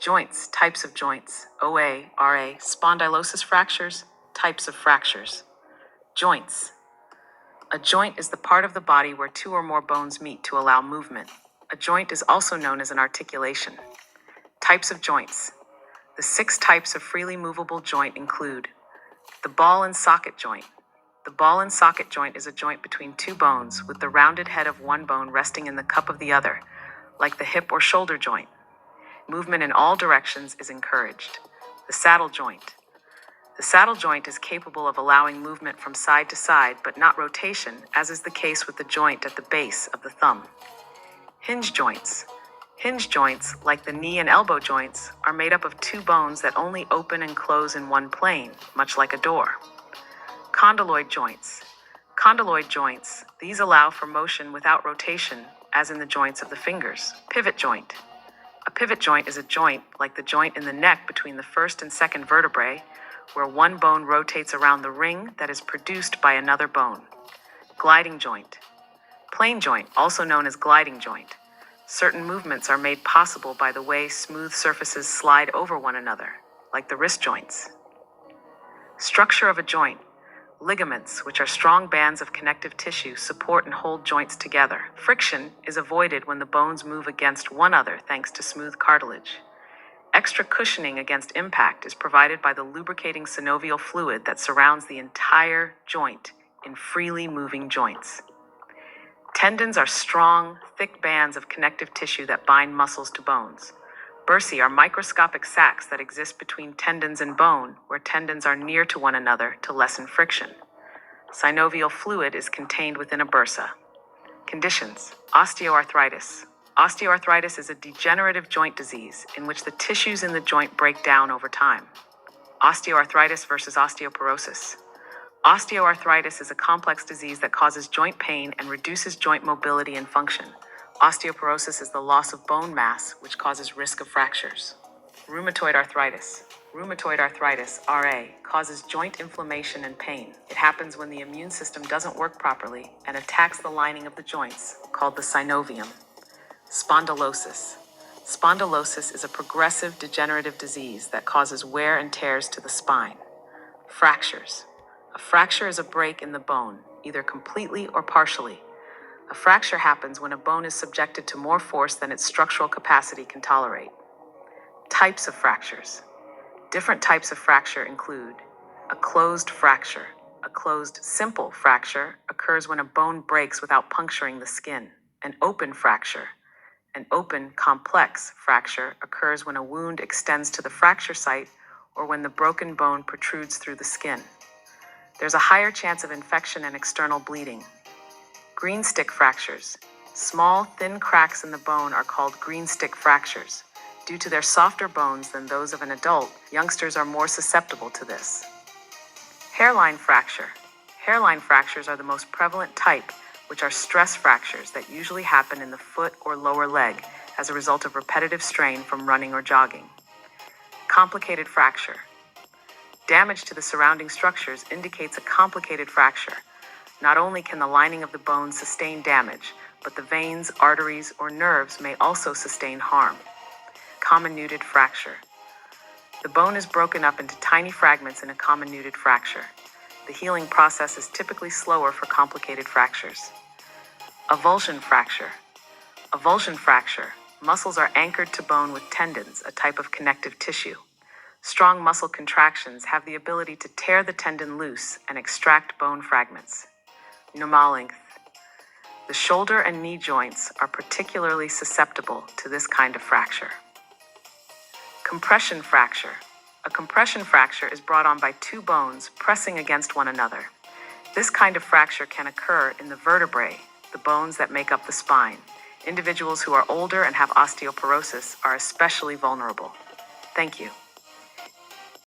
Joints, types of joints. OA, RA, spondylosis fractures, types of fractures. Joints. A joint is the part of the body where two or more bones meet to allow movement. A joint is also known as an articulation. Types of joints. The 6 types of freely movable joint include the ball and socket joint. The ball and socket joint is a joint between two bones with the rounded head of one bone resting in the cup of the other, like the hip or shoulder joint. Movement in all directions is encouraged. The saddle joint. The saddle joint is capable of allowing movement from side to side, but not rotation, as is the case with the joint at the base of the thumb. Hinge joints. Hinge joints, like the knee and elbow joints, are made up of two bones that only open and close in one plane, much like a door. Condyloid joints. Condyloid joints, these allow for motion without rotation, as in the joints of the fingers. Pivot joint. A pivot joint is a joint, like the joint in the neck between the first and second vertebrae, where one bone rotates around the ring that is produced by another bone. Gliding joint. Plane joint, also known as gliding joint. Certain movements are made possible by the way smooth surfaces slide over one another, like the wrist joints. Structure of a joint. Ligaments, which are strong bands of connective tissue, support and hold joints together. Friction is avoided when the bones move against one another thanks to smooth cartilage. Extra cushioning against impact is provided by the lubricating synovial fluid that surrounds the entire joint in freely moving joints. Tendons are strong, thick bands of connective tissue that bind muscles to bones. Bursae are microscopic sacs that exist between tendons and bone, where tendons are near to one another to lessen friction. Synovial fluid is contained within a bursa. Conditions. Osteoarthritis. Osteoarthritis is a degenerative joint disease in which the tissues in the joint break down over time. Osteoarthritis versus osteoporosis. Osteoarthritis is a complex disease that causes joint pain and reduces joint mobility and function. Osteoporosis is the loss of bone mass, which causes risk of fractures. Rheumatoid arthritis. Rheumatoid arthritis, RA, causes joint inflammation and pain. It happens when the immune system doesn't work properly and attacks the lining of the joints, called the synovium. Spondylosis. Spondylosis is a progressive degenerative disease that causes wear and tears to the spine. Fractures. A fracture is a break in the bone, either completely or partially. A fracture happens when a bone is subjected to more force than its structural capacity can tolerate. Types of fractures. Different types of fracture include a closed fracture. A closed simple fracture occurs when a bone breaks without puncturing the skin. An open fracture. An open complex fracture occurs when a wound extends to the fracture site or when the broken bone protrudes through the skin. There's a higher chance of infection and external bleeding. Green stick fractures. Small, thin cracks in the bone are called green stick fractures. Due to their softer bones than those of an adult, youngsters are more susceptible to this. Hairline fracture. Hairline fractures are the most prevalent type, which are stress fractures that usually happen in the foot or lower leg as a result of repetitive strain from running or jogging. Complicated fracture. Damage to the surrounding structures indicates a complicated fracture. Not only can the lining of the bone sustain damage, but the veins, arteries, or nerves may also sustain harm. Comminuted fracture. The bone is broken up into tiny fragments in a comminuted fracture. The healing process is typically slower for complicated fractures. Avulsion fracture. Avulsion fracture. Muscles are anchored to bone with tendons, a type of connective tissue. Strong muscle contractions have the ability to tear the tendon loose and extract bone fragments. Normal length. The shoulder and knee joints are particularly susceptible to this kind of fracture. Compression fracture. A compression fracture is brought on by two bones pressing against one another. This kind of fracture can occur in the vertebrae, the bones that make up the spine. Individuals who are older and have osteoporosis are especially vulnerable. Thank you.